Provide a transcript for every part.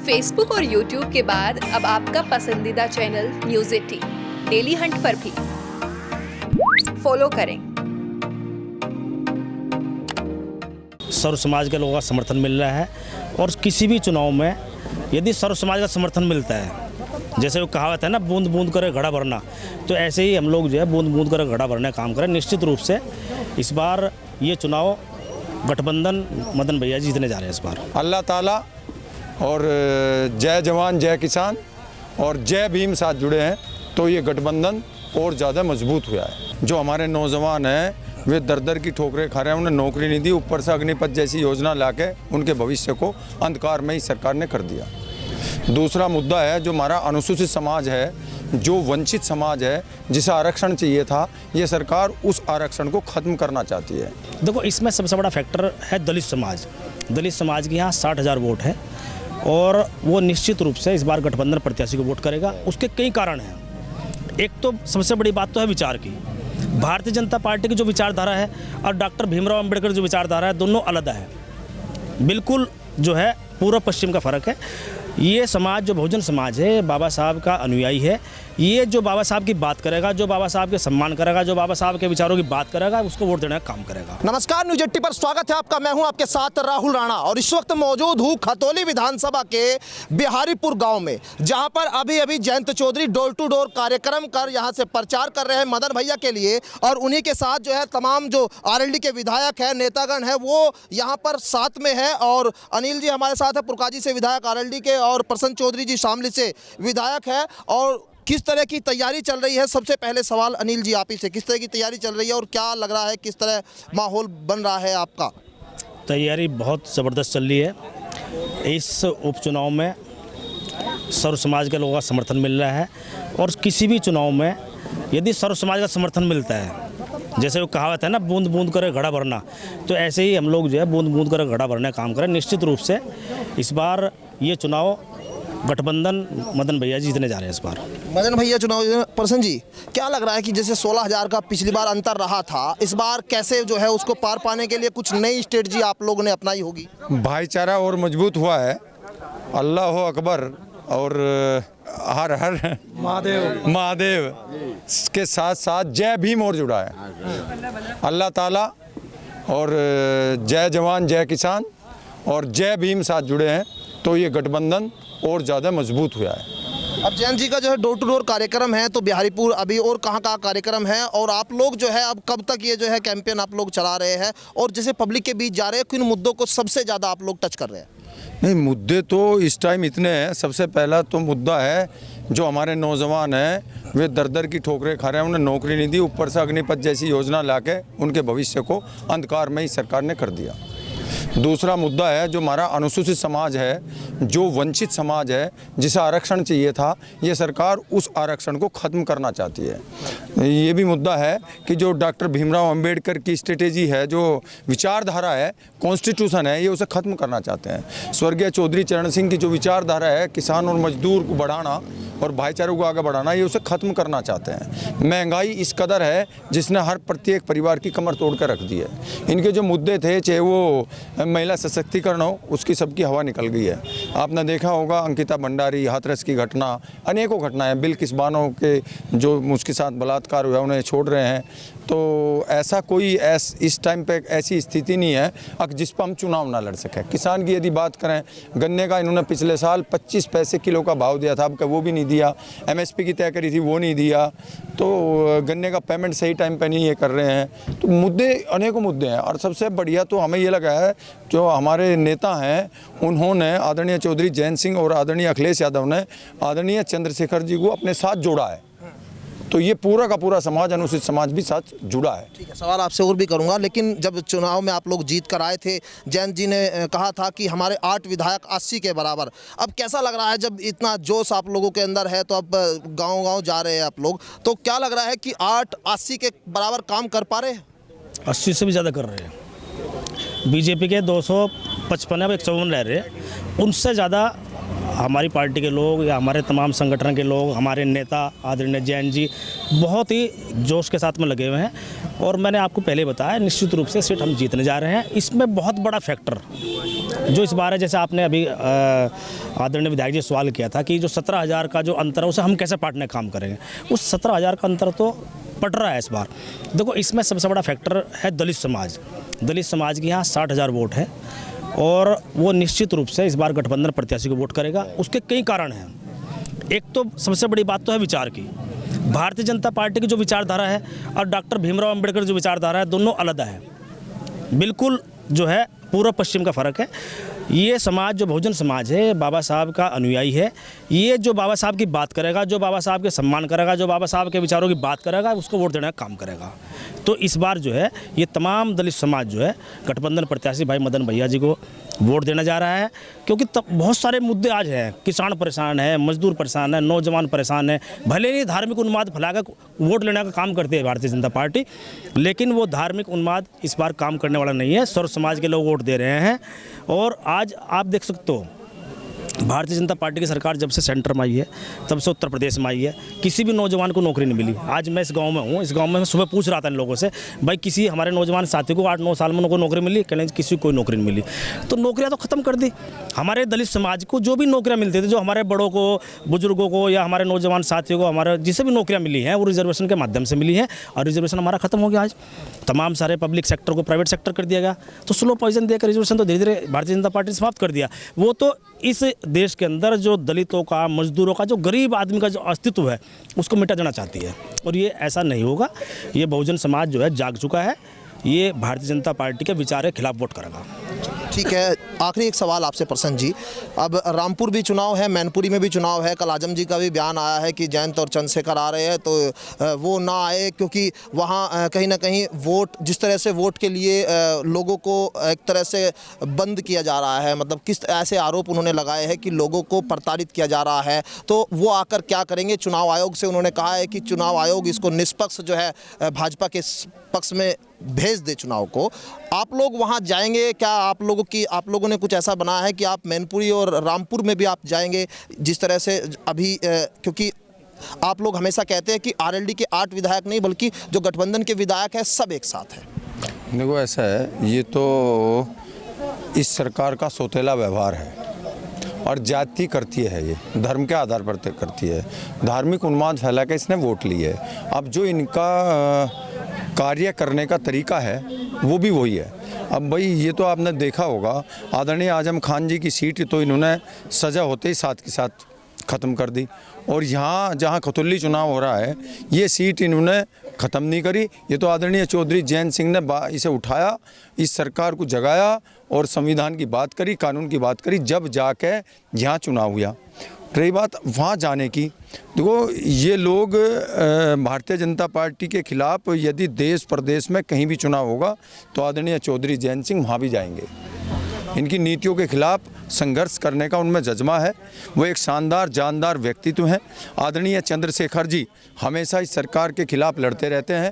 Facebook और YouTube के बाद अब आपका पसंदीदा चैनल न्यूज़ 18 डेली हंट पर भी फॉलो करें। सर्व समाज के लोगों का समर्थन मिल रहा है और किसी भी चुनाव में यदि सर्व समाज का समर्थन मिलता है, जैसे वो कहावत है ना, बूंद बूंद करे घड़ा भरना, तो ऐसे ही हम लोग जो है बूंद बूंद करे घड़ा भरने का काम करें। निश्चित रूप से इस बार ये चुनाव गठबंधन मदन भैया जी जीतने जा रहे हैं इस बार। अल्लाह ताला और जय जवान जय किसान और जय भीम साथ जुड़े हैं तो ये गठबंधन और ज़्यादा मजबूत हुआ है। जो हमारे नौजवान हैं वे दर दर की ठोकरें खा रहे हैं, उन्हें नौकरी नहीं दी, ऊपर से अग्निपथ जैसी योजना लाके उनके भविष्य को अंधकार में ही सरकार ने कर दिया। दूसरा मुद्दा है जो हमारा अनुसूचित समाज है, जो वंचित समाज है, जिसे आरक्षण चाहिए था, ये सरकार उस आरक्षण को ख़त्म करना चाहती है। देखो, इसमें सबसे बड़ा फैक्टर है दलित समाज। दलित समाज के यहाँ 60,000 वोट है और वो निश्चित रूप से इस बार गठबंधन प्रत्याशी को वोट करेगा। उसके कई कारण हैं। एक तो सबसे बड़ी बात तो है विचार की। भारतीय जनता पार्टी की जो विचारधारा है और डॉक्टर भीमराव अंबेडकर जो विचारधारा है, दोनों अलग है। बिल्कुल जो है पूर्व पश्चिम का फ़र्क है। ये समाज जो बहुजन समाज है, बाबा साहब का अनुयायी है। ये जो बाबा साहब की बात करेगा, जो बाबा साहब के सम्मान करेगा, जो बाबा साहब के विचारों की बात करेगा, उसको वोट देने का काम करेगा। नमस्कार, न्यूज़ 18 पर स्वागत है आपका। मैं हूं आपके साथ राहुल राणा और इस वक्त मौजूद हूं खतौली विधानसभा के बिहारीपुर गांव में, जहां पर अभी Jayant Chaudhary door to door कार्यक्रम कर यहां से प्रचार कर रहे हैं मदन भैया के लिए। और उन्हीं के साथ जो है तमाम जो आरएलडी के विधायक है, नेतागण है, वो यहाँ पर साथ में है। और अनिल जी हमारे साथ है, पुरकाजी से विधायक आरएलडी के, और प्रसन्न चौधरी जी शामली से विधायक है। और किस तरह की तैयारी चल रही है, सबसे पहले सवाल अनिल जी आप ही से, किस तरह की तैयारी चल रही है और क्या लग रहा है, किस तरह माहौल बन रहा है आपका? तैयारी बहुत ज़बरदस्त चल रही है। इस उपचुनाव में सर्व समाज के लोगों का समर्थन मिल रहा है और किसी भी चुनाव में यदि सर्व समाज का समर्थन मिलता है, जैसे वो कहावत है ना, बूंद बूंद करे घड़ा भरना, तो ऐसे ही हम लोग जो है बूंद बूंद करे घड़ा भरने का काम करें। निश्चित रूप से इस बार ये चुनाव गठबंधन मदन भैया जी जीतने जा रहे हैं इस बार। मदन भैया चुनाव। प्रसन्न जी, क्या लग रहा है कि जैसे 16,000 का पिछली बार अंतर रहा था, इस बार कैसे जो है उसको पार पाने के लिए कुछ नई स्ट्रेटजी आप लोगों ने अपनाई होगी? भाईचारा और मजबूत हुआ है। अल्लाह अकबर और हर हर महादेव के साथ साथ जय भीम और जुड़ा है। अल्लाह ताला और जय जवान जय किसान और जय भीम साथ जुड़े हैं तो ये गठबंधन और ज़्यादा मजबूत हुआ है। अब जयंत जी का जो है डोर टू डोर कार्यक्रम है, तो बिहारीपुर अभी और कहाँ कार्यक्रम है, और आप लोग जो है अब कब तक ये जो है कैंपेन आप लोग चला रहे हैं, और जैसे पब्लिक के बीच जा रहे हैं, किन मुद्दों को सबसे ज़्यादा आप लोग टच कर रहे हैं? नहीं, मुद्दे तो इस टाइम इतने हैं। सबसे पहला तो मुद्दा है जो हमारे नौजवान हैं वे दर दर की ठोकरें खा रहे हैं, उन्हें नौकरी नहीं दी, ऊपर से अग्निपथ जैसी योजना लाके उनके भविष्य को अंधकार में ही सरकार ने कर दिया। दूसरा मुद्दा है जो हमारा अनुसूचित समाज है, जो वंचित समाज है, जिसे आरक्षण चाहिए था, ये सरकार उस आरक्षण को ख़त्म करना चाहती है। ये भी मुद्दा है कि जो डॉक्टर भीमराव अंबेडकर की स्ट्रेटेजी है, जो विचारधारा है, कॉन्स्टिट्यूशन है, ये उसे ख़त्म करना चाहते हैं। स्वर्गीय चौधरी चरण सिंह की जो विचारधारा है, किसान और मजदूर को बढ़ाना और भाईचारे को आगे बढ़ाना, ये उसे ख़त्म करना चाहते हैं। महंगाई इस कदर है जिसने हर प्रत्येक परिवार की कमर तोड़ कर रख दी है। इनके जो मुद्दे थे, चाहे वो महिला सशक्तिकरण हो, उसकी सबकी हवा निकल गई है। आपने देखा होगा अंकिता भंडारी, हाथरस की घटना, अनेकों घटनाएं, बिल्किस बानो के जो उसके साथ बलात्कार हुआ उन्हें छोड़ रहे हैं। तो ऐसा कोई इस टाइम पे ऐसी स्थिति नहीं है जिस पर हम चुनाव ना लड़ सकें। किसान की यदि बात करें, गन्ने का इन्होंने पिछले साल 25 पैसे किलो का भाव दिया था, अब का वो भी नहीं दिया। एमएसपी की तय करी थी, वो नहीं दिया। तो गन्ने का पेमेंट सही टाइम पे नहीं ये कर रहे हैं। तो मुद्दे अनेकों मुद्दे हैं। और सबसे बढ़िया तो हमें ये लगा है जो हमारे नेता हैं, उन्होंने आदरणीय चौधरी जयंत सिंह और आदरणीय अखिलेश यादव ने आदरणीय चंद्रशेखर जी को अपने साथ जोड़ा है। तो ये पूरा का पूरा समाज, अनुसूचित समाज भी साथ जुड़ा है। ठीक है, सवाल आपसे और भी करूंगा, लेकिन जब चुनाव में आप लोग जीत कर आए थे, जयंत जी ने कहा था कि हमारे 8 विधायक 80 के बराबर। अब कैसा लग रहा है जब इतना जोश आप लोगों के अंदर है, तो अब गांव-गांव जा रहे हैं आप लोग, तो क्या लग रहा है कि 8 80 के बराबर काम कर पा रहे हैं? 80 से भी ज़्यादा कर रहे हैं। बीजेपी के 255 अब 154 रह रहे हैं, उनसे ज़्यादा हमारी पार्टी के लोग या हमारे तमाम संगठन के लोग, हमारे नेता आदरणीय जैन जी बहुत ही जोश के साथ में लगे हुए हैं और मैंने आपको पहले बताया निश्चित रूप से सीट हम जीतने जा रहे हैं। इसमें बहुत बड़ा फैक्टर जो इस बार है, जैसे आपने अभी आदरणीय विधायक जी सवाल किया था कि जो 17,000 का जो अंतर है उसे हम कैसे पाटने का काम करेंगे, उस 17,000 का अंतर तो पड़ रहा है इस बार। देखो इसमें सबसे बड़ा फैक्टर है दलित समाज। दलित समाज के यहाँ 60,000 वोट है और वो निश्चित रूप से इस बार गठबंधन प्रत्याशी को वोट करेगा। उसके कई कारण हैं। एक तो सबसे बड़ी बात तो है विचार की। भारतीय जनता पार्टी की जो विचारधारा है और डॉक्टर भीमराव अंबेडकर जो विचारधारा है, दोनों अलग है, बिल्कुल जो है पूर्व पश्चिम का फ़र्क है। ये समाज जो बहुजन समाज है, बाबा साहब का अनुयायी है। ये जो बाबा साहब की बात करेगा, जो बाबा साहब के सम्मान करेगा, जो बाबा साहब के विचारों की बात करेगा, उसको वोट देने का काम करेगा। तो इस बार जो है ये तमाम दलित समाज जो है गठबंधन प्रत्याशी भाई मदन भैया जी को वोट देना जा रहा है, क्योंकि तब बहुत सारे मुद्दे आज हैं। किसान परेशान है, मजदूर परेशान है, नौजवान परेशान है। भले ही धार्मिक उन्माद फैलाकर वोट लेने का काम करती है भारतीय जनता पार्टी, लेकिन वो धार्मिक उन्माद इस बार काम करने वाला नहीं है। सर्व समाज के लोग वोट दे रहे हैं। और आज आप देख सकते हो भारतीय जनता पार्टी की सरकार जब से सेंटर में आई है, तब से उत्तर प्रदेश में आई है, किसी भी नौजवान को नौकरी नहीं मिली। आज मैं इस गांव में हूँ, इस गांव में मैं सुबह पूछ रहा था इन लोगों से, भाई किसी हमारे नौजवान साथी को 8-9 साल में उनको नौकरी मिली? कहने किसी को कोई नौकरी नहीं मिली। तो नौकरियाँ तो ख़त्म कर दी। हमारे दलित समाज को जो भी नौकरियाँ मिलती थी, जो हमारे बड़ों को, बुजुर्गों को या हमारे नौजवान साथियों को, हमारे जिसे भी नौकरियाँ मिली हैं वो रिजर्वेशन के माध्यम से मिली हैं और रिजर्वेशन हमारा खत्म हो गया। आज तमाम सारे पब्लिक सेक्टर को प्राइवेट सेक्टर कर दिया गया। तो स्लो पॉइजन देकर रिजर्वेशन तो धीरे धीरे भारतीय जनता पार्टी ने समाप्त कर दिया। वो तो इस देश के अंदर जो दलितों का, मजदूरों का, जो गरीब आदमी का जो अस्तित्व है उसको मिटा देना चाहती है और ये ऐसा नहीं होगा। ये बहुजन समाज जो है जाग चुका है, ये भारतीय जनता पार्टी के विचार के खिलाफ वोट करेगा। ठीक है, आखिरी एक सवाल आपसे प्रसन्न जी। अब रामपुर भी चुनाव है, मैनपुरी में भी चुनाव है। कल आजम जी का भी बयान आया है कि जयंत और चंद्रशेखर आ रहे हैं तो वो ना आए, क्योंकि वहाँ कहीं ना कहीं वोट, जिस तरह से वोट के लिए लोगों को एक तरह से बंद किया जा रहा है, मतलब किस ऐसे आरोप उन्होंने लगाए हैं कि लोगों को प्रताड़ित किया जा रहा है, तो वो आकर क्या करेंगे? चुनाव आयोग से उन्होंने कहा है कि चुनाव आयोग इसको निष्पक्ष जो है भाजपा के पक्ष में भेज दे चुनाव को। आप लोग वहां जाएंगे क्या? आप लोगों ने कुछ ऐसा बनाया है कि आप मैनपुरी और रामपुर में भी आप जाएंगे, जिस तरह से अभी क्योंकि आप लोग हमेशा कहते हैं कि आरएलडी के 8 विधायक नहीं बल्कि जो गठबंधन के विधायक हैं सब एक साथ हैं। देखो ऐसा है, ये तो इस सरकार का सौतेला व्यवहार है और जाति करती है, ये धर्म के आधार पर करती है। धार्मिक उन्माद फैला के इसने वोट ली है। अब जो इनका कार्य करने का तरीका है वो भी वही है। अब भाई ये तो आपने देखा होगा, आदरणीय आजम खान जी की सीट तो इन्होंने सजा होते ही साथ के साथ ख़त्म कर दी और यहाँ जहाँ खतौली चुनाव हो रहा है ये सीट इन्होंने ख़त्म नहीं करी। ये तो आदरणीय चौधरी जैन सिंह ने इसे उठाया, इस सरकार को जगाया और संविधान की बात करी, कानून की बात करी, जब जाके यहाँ चुनाव हुआ। रही बात वहाँ जाने की, देखो ये लोग भारतीय जनता पार्टी के खिलाफ यदि देश प्रदेश में कहीं भी चुनाव होगा तो आदरणीय चौधरी जैन सिंह वहाँ भी जाएंगे। इनकी नीतियों के खिलाफ संघर्ष करने का उनमें जज्बा है। वो एक शानदार जानदार व्यक्तित्व हैं। आदरणीय चंद्रशेखर जी हमेशा इस सरकार के खिलाफ लड़ते रहते हैं,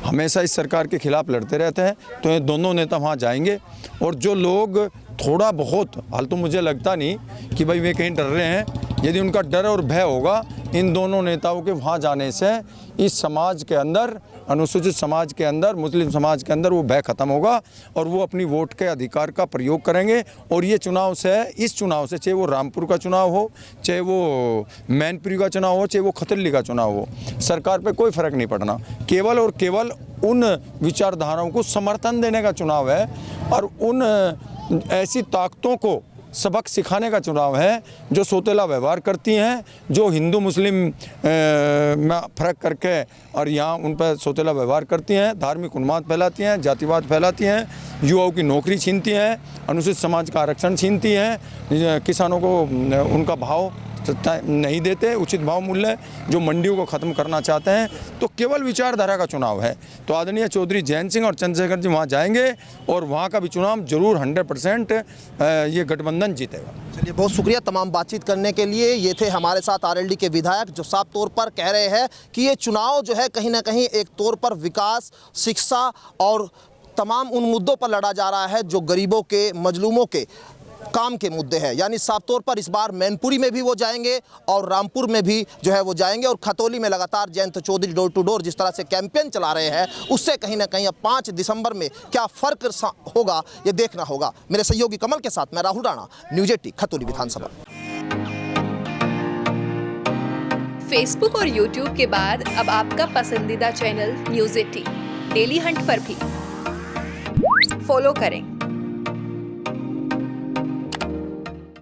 हमेशा इस सरकार के खिलाफ लड़ते रहते हैं। तो ये दोनों नेता वहाँ जाएंगे और जो लोग थोड़ा बहुत, हाल तो मुझे लगता नहीं कि भाई वे कहीं डर रहे हैं, यदि उनका डर और भय होगा इन दोनों नेताओं के वहाँ जाने से इस समाज के अंदर, अनुसूचित समाज के अंदर, मुस्लिम समाज के अंदर वो भय ख़त्म होगा और वो अपनी वोट के अधिकार का प्रयोग करेंगे। और ये चुनाव से, इस चुनाव से, चाहे वो रामपुर का चुनाव हो, चाहे वो मैनपुरी का चुनाव हो, चाहे वो खतरली का चुनाव हो, सरकार पे कोई फ़र्क नहीं पड़ना। केवल और केवल उन विचारधाराओं को समर्थन देने का चुनाव है और उन ऐसी ताकतों को सबक सिखाने का चुनाव है जो सौतेला व्यवहार करती हैं, जो हिंदू मुस्लिम में फ़र्क करके और यहाँ उन पर सौतेला व्यवहार करती हैं, धार्मिक उन्माद फैलाती हैं, जातिवाद फैलाती हैं, युवाओं की नौकरी छीनती हैं, अनुसूचित समाज का आरक्षण छीनती हैं, किसानों को उनका भाव नहीं देते, उचित भाव मूल्य, जो मंडियों को ख़त्म करना चाहते हैं। तो केवल विचारधारा का चुनाव है। तो आदरणीय चौधरी जैन सिंह और चंद्रशेखर जी वहाँ जाएंगे और वहाँ का भी चुनाव जरूर 100% ये गठबंधन जीतेगा। चलिए, बहुत शुक्रिया तमाम बातचीत करने के लिए। ये थे हमारे साथ आरएलडी के विधायक जो साफ तौर पर कह रहे हैं कि ये चुनाव जो है कहीं ना कहीं एक तौर पर विकास, शिक्षा और तमाम उन मुद्दों पर लड़ा जा रहा है जो गरीबों के, मजलूमों के काम के मुद्दे हैं। यानी साफ तौर पर इस बार मैनपुरी में भी वो जाएंगे और रामपुर में भी जो है वो जाएंगे, और खतौली में लगातार Jayant Chaudhary door to door जिस तरह से कैंपेन चला रहे हैं, उससे कहीं ना कहीं अब 5 दिसंबर में क्या फर्क होगा ये देखना होगा। मेरे सहयोगी कमल के साथ मैं राहुल राणा, न्यूज़ 18 खतौली विधानसभा। फेसबुक और यूट्यूब के बाद अब आपका पसंदीदा चैनल न्यूज़ 18 डेली हंट पर भी फॉलो करें।